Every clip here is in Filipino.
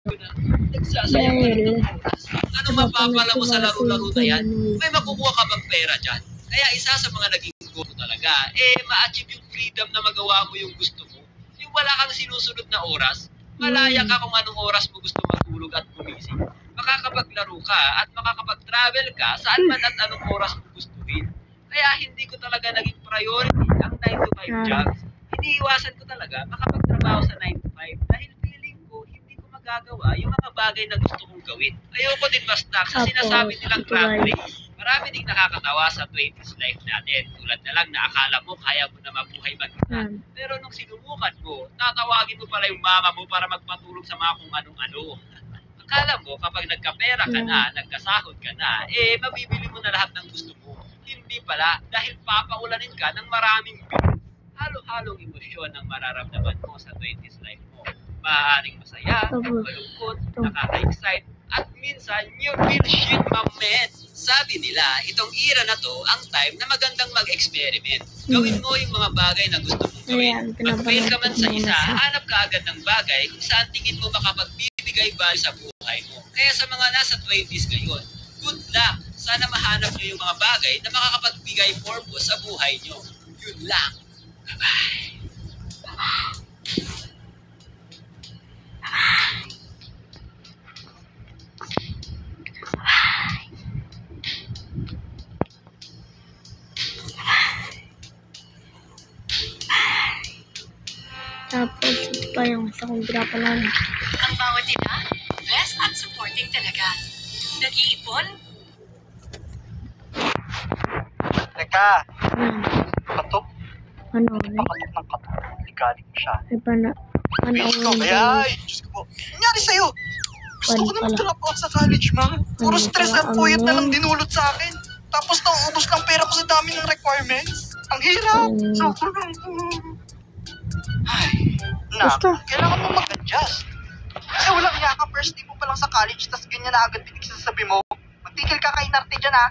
Nagsasayang ng oras. Ano mapapala mo sa laro-laro na yan? May makukuha ka bang pera dyan? Kaya isa sa mga naging goal talaga, ma-achieve yung freedom na magawa mo yung gusto mo. Yung wala kang sinusunod na oras, malaya ka kung anong oras mo gusto matulog at gumising. Makakapaglaro ka at makakapag-travel ka saan man at anong oras mo gustuhin. Kaya hindi ko talaga naging priority ang 9 to 5 jobs. Iniiwasan ko talaga makapagtrabaho sa 9 to 5 dahil feeling ko hindi ko magagawa yung mga bagay na gusto kong gawin. Ayoko din ma-stuck sa sinasabi nilang rat race. Marami ding nakakatawa sa 20s life natin. Tulad na lang na akala mo kaya mo na mabuhay mag-isa. Pero nung sinubukan mo, tatawagin mo pala yung mama mo para magpatulong sa mga kung anong-ano. Akala mo kapag nagkapera ka na, nagkasahod ka na, mabibili mo na lahat ng gusto mo. Hindi pala, dahil papaulanin ka ng maraming bills. Halo-halong emosyon ang mararamdaman mo sa 20s life mo. Maaaring masaya, malungkot, nakaka-excite, at minsan, you feel shit, man. Sabi nila, itong era na to, ang time na magandang mag-experiment. Gawin mo yung mga bagay na gusto mong gawin. Mag-fail ka man sa isa, hanap ka agad ng bagay kung saan tingin mo makapagbibigay value sa buhay mo. Kaya sa mga nasa 20s ngayon, good luck! Sana mahanap nyo yung mga bagay na makakapagbigay purpose sa buhay nyo. Yun lang. Bye-bye. Bye-bye. Tapos, ito pa yung isa kong pinapalan. Ang bawat ina, blessed at supporting talaga. Nag-iipon? Teka! Katok? Ano? Pakatok ng katok. Ligaling siya. Ay, Diyos ko, kaya Diyos ko po. Nangyari sa'yo? Gusto ko na mag-drop out sa college, ma. Puro stress at puyat na lang dinulot sa akin. Tapos nauubos lang pera ko sa dami ng requirements. Ang hirap. Ay, kailangan mo mag-adjust. Kasi walang iya ka, first day mo pa lang sa college, tas ganyan na agad pinagsasabi mo. Magtigil ka kay Narte dyan, ha?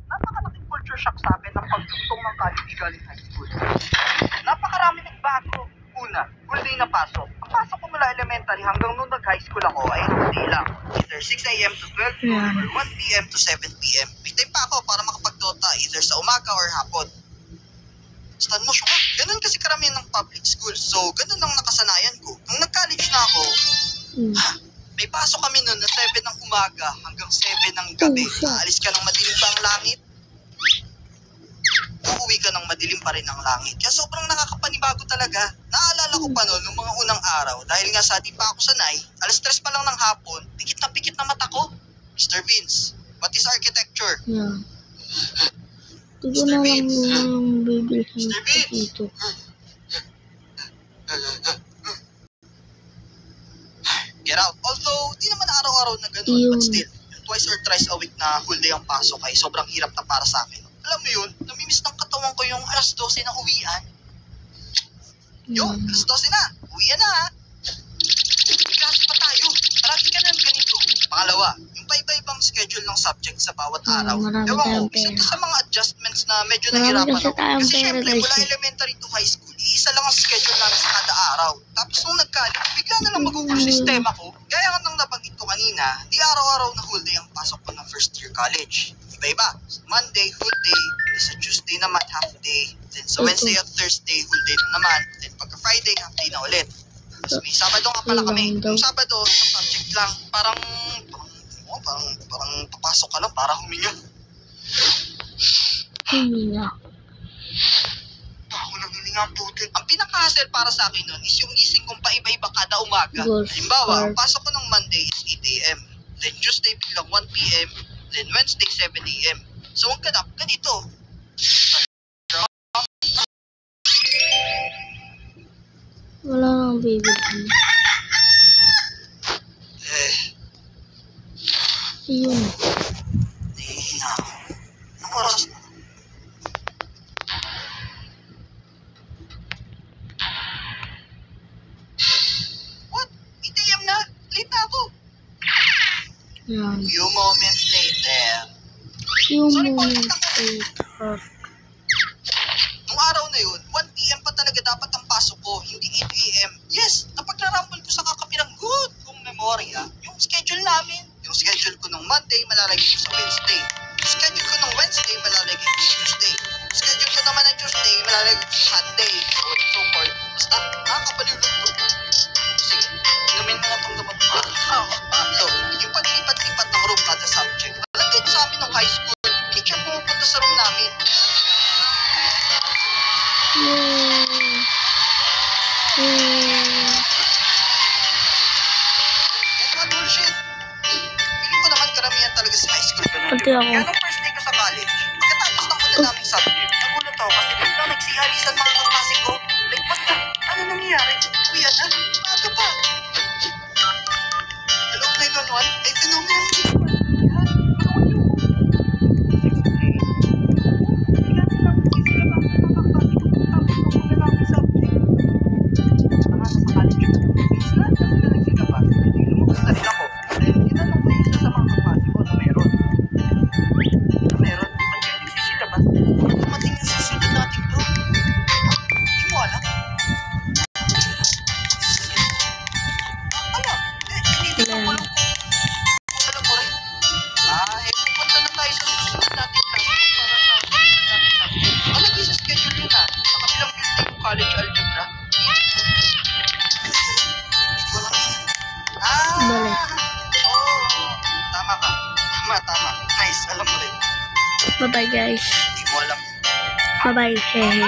Napakalaking culture shock sa akin ang pagtungtong ng college galing high school. Napakarami nagbago. Una, full day na pasok. Ang pasok ko mula elementary hanggang nung nag-high school ako ay full day lang. Either 6 a.m. to 12 noon or 1 p.m. to 7 p.m. May time pa ako para makapag-dota either sa umaga or hapon. Stan mo siya ka. Ganun kasi karamihan ng public school. So, ganun ang nakasanayan ko. Nung nag-college na ako, may pasok kami noon na 7 ng umaga hanggang 7 ng gabi. Aalis ka ng madilim pa ang langit. Uuwi ka ng madilim pa rin ang langit. Kaya sobrang nakakapanibago talaga. Naalala ko pa noon, nung mga unang araw, dahil nga sa di pa ako sanay, alas 3 pa lang ng hapon, pikit na mata ko. Mr. Vince, what is architecture? Yeah. Hindi ko na lang yung bibilhin dito. Get out. Although, di naman araw-araw na ganun, but still, yung twice or thrice a week na whole day ang pasok ay sobrang hirap na para sa akin. Alam mo yun, namimiss ng katawan ko yung alas 12 na uwian. Yun, alas 12 na, uwian na ha. Klase pa tayo, parati ka na ganito. Pangalawa, yung pa-iba-ibang schedule ng subject sa bawat araw. Ewan ko, isa to sa mga adjustments na medyo nahirapan ako. Kasi syempre, mula elementary to high school, iisa lang ang schedule namin sa kada araw. Tapos nung nag-college, bigla na lang magugulo sistema ko. Gaya nga nang nabanggit ko kanina, di araw-araw na whole day ang pasok ko ng first year college. Iba-iba. Monday, whole day. Sa Tuesday naman, half day. Then sa Wednesday at Thursday, whole day na naman. Then pagka Friday, half day na ulit. Tapos may Sabado nga pala kami. Yung Sabado, isang subject lang. Parang papasok ka lang para huminga. Huminga. Ako nang hininga ang putin. Ang pinaka-hassle para sa akin nun is yung gising kong paiba-iba kada umaga. Halimbawa, ang pasok ko ng Monday is 8 a.m. Then Tuesday bilang 1 p.m. Then Wednesday 7 a.m. So ang ganap, ganito. Wala nang bibilhin. Yun. Nahihina ako. Anong oras na? What? 8 a.m. na? Late na ako. Yan. Few moments later. Nung araw na yun, 1 p.m. pa talaga dapat ang pasok ko. guilty ako. Kaya nung first day ko sa college, pagkatapos ng una naming subject, nagulat ako kasi biglang nagsihalisan mga kaklase ko. Like, what the? Ano nangyayari? Kuya na? Maaga pa. Hello, 911? May phenomenon dito. Yan. Tulungan niyo ko. 6 day. Bigla na lang nagsisilabasan mga kaklase ko pagkatapos ng una naming subject. Tama, nasa college ko. Since lahat kasi na nagsilabas, hindi lumabas na rin ako. Then, tinanong ko yung isa sa mga kaklase ko na meron. Meron? Ba't kayo nagsisilabas? Dumating yung susunod natin bro. Hindi mo alam? Alam. Tinitignan ko lang kung alam mo rin. Pupunta na tayo sa susunod natin classroom para sa susunod natin subject. Lagi sa schedule yun Sa kabilang building yung college algebra. Hindi ko alam yun. Bale. Tama ka. Tama. Nice, alam mo rin. Bye-bye guys. Hindi mo alam. Bye-bye. Hehe.